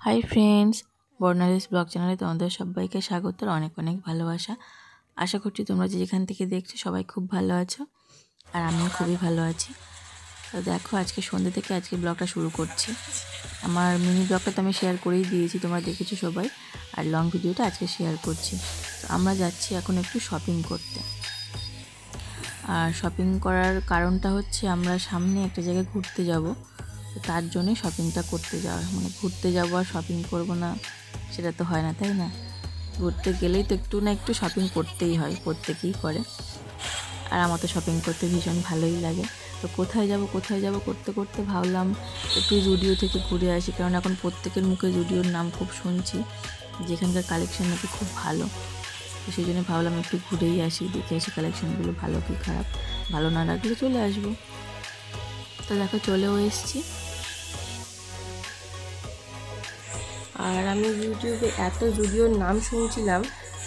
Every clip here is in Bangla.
হাই ফ্রেন্ডস, বর্ণালীস ব্লগ চ্যানেলে তোমাদের সবাইকে স্বাগত আর অনেক অনেক ভালোবাসা। আশা করছি তোমরা যেখান থেকে দেখছো সবাই খুব ভালো আছো আর আমিও খুবই ভালো আছি। তো দেখো, আজকে সন্ধ্যে থেকে আজকে ব্লগটা শুরু করছি। আমার মিনি ব্লগটা তো আমি শেয়ার করেই দিয়েছি, তোমরা দেখেছো সবাই, আর লং ভিডিওটা আজকে শেয়ার করছি। তো আমরা যাচ্ছি এখন একটু শপিং করতে। আর শপিং করার কারণটা হচ্ছে আমরা সামনে একটা জায়গায় ঘুরতে যাব, তো তার জন্যই শপিংটা করতে যাওয়া। মানে ঘুরতে যাবো আর শপিং করবো না সেটা তো হয় না, তাই না? ঘুরতে গেলেই তো একটু না একটু শপিং করতেই হয়, প্রত্যেকেই করে। আর আমার তো শপিং করতে ভীষণ ভালোই লাগে। তো কোথায় যাব করতে করতে ভাবলাম একটু জুডিও থেকে ঘুরে আসি, কারণ এখন প্রত্যেকের মুখে জুডিওর নাম খুব শুনছি, যেখানকার কালেকশন নাকি খুব ভালো। তো সেই জন্য ভাবলাম একটু ঘুরেই আসি, দেখে আসি কালেকশানগুলো ভালো কি খারাপ। ভালো না লাগলে চলে আসবো। তো দেখো, চলেও এসেছি। আর আমি ইউটিউবে এত জুডিওর নাম শুনছিলাম,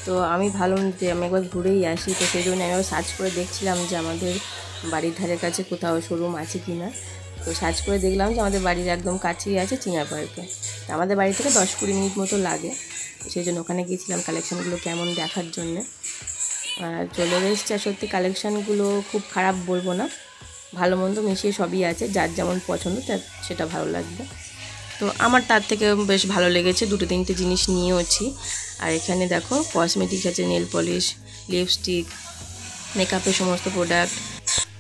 তো আমি ভাবলাম যে আমি একবার ঘুরেই আসি। তো সেই জন্য আমি সার্চ করে দেখছিলাম যে আমাদের বাড়ির ধারের কাছে কোথাও শোরুম আছে কি না। তো সার্চ করে দেখলাম যে আমাদের বাড়ির একদম কাছেই আছে চিনা পার্কে। তো আমাদের বাড়ি থেকে 10-20 মিনিট মতো লাগে। সেই জন্য ওখানে গিয়েছিলাম কালেকশানগুলো কেমন দেখার জন্যে। আর চলে এসেছে। আর সত্যি কালেকশানগুলো খুব খারাপ বলবো না, ভালো মন্দ মিশিয়ে সবই আছে, যার যেমন পছন্দ তার সেটা ভালো লাগবে। তো আমার তার থেকে বেশ ভালো লেগেছে, 2-3টে জিনিস নিয়েওছি। আর এখানে দেখো কসমেটিক্স আছে, নেল পলিশ, লিপস্টিক, মেকআপের সমস্ত প্রোডাক্ট।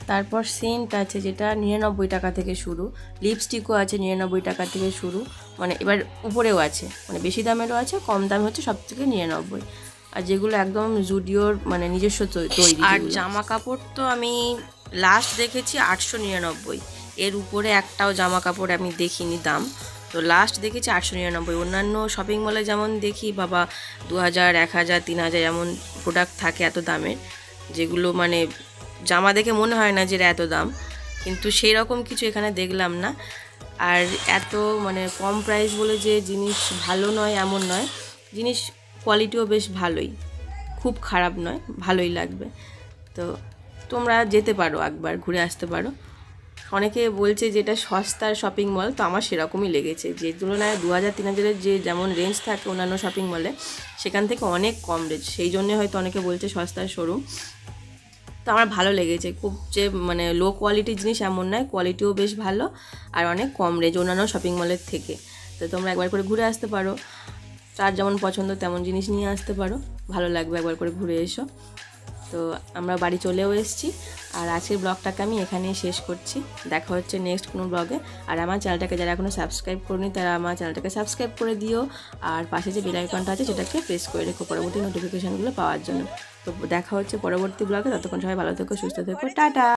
তারপর সেন্ট আছে যেটা 99 টাকা থেকে শুরু, লিপস্টিকও আছে 99 টাকা থেকে শুরু। মানে এবার উপরেও আছে, মানে বেশি দামেরও আছে, কম দাম হচ্ছে সব থেকে 99। আর যেগুলো একদম জুডিওর মানে নিজস্ব তৈরি। আর জামা কাপড় তো আমি লাস্ট দেখেছি 899, এর উপরে একটাও জামা কাপড় আমি দেখিনি দাম। তো লাস্ট দেখেছি 899। অন্যান্য শপিং মলে যেমন দেখি বাবা 2000, 1000, 3000 এমন প্রোডাক্ট থাকে এত দামের, যেগুলো মানে জামা দেখে মনে হয় না যে এত দাম, কিন্তু সেই রকম কিছু এখানে দেখলাম না। আর এত মানে কম প্রাইস বলে যে জিনিস ভালো নয় এমন নয়, জিনিস কোয়ালিটিও বেশ ভালোই, খুব খারাপ নয়, ভালোই লাগবে। তো তোমরা যেতে পারো, একবার ঘুরে আসতে পারো। অনেকে বলছে যে এটা সস্তার শপিং মল, তো আমার সেরকমই লেগেছে, যে তুলনায় 2000-3000 যে যেমন রেঞ্জ থাকে অন্যান্য শপিং মলে, সেখান থেকে অনেক কম রেঞ্জ, সেই জন্যে হয়তো অনেকে বলছে সস্তার শোরুম। তো আমার ভালো লেগেছে খুব, যে মানে লো কোয়ালিটির জিনিস এমন নয়, কোয়ালিটিও বেশ ভালো আর অনেক কম রেঞ্জ অন্যান্য শপিং মলের থেকে। তো তোমরা একবার করে ঘুরে আসতে পারো, তার যেমন পছন্দ তেমন জিনিস নিয়ে আসতে পারো, ভালো লাগবে, একবার করে ঘুরে এসো। তো আমরা বাড়ি চলেও এসেছি। আর আজকের ব্লগটাকে আমি এখানেই শেষ করছি, দেখা হচ্ছে নেক্সট কোনো ব্লগে। আর আমার চ্যানেলটাকে যারা এখনও সাবস্ক্রাইব করনি তারা আমার চ্যানেলটাকে সাবস্ক্রাইব করে দিও, আর পাশে যে বেল আইকনটা আছে সেটাকে প্রেস করে রেখো পরবর্তী নোটিফিকেশানগুলো পাওয়ার জন্য। তো দেখা হচ্ছে পরবর্তী ব্লগে, ততক্ষণ সবাই ভালো থেকো, সুস্থ থেকো, টাটা।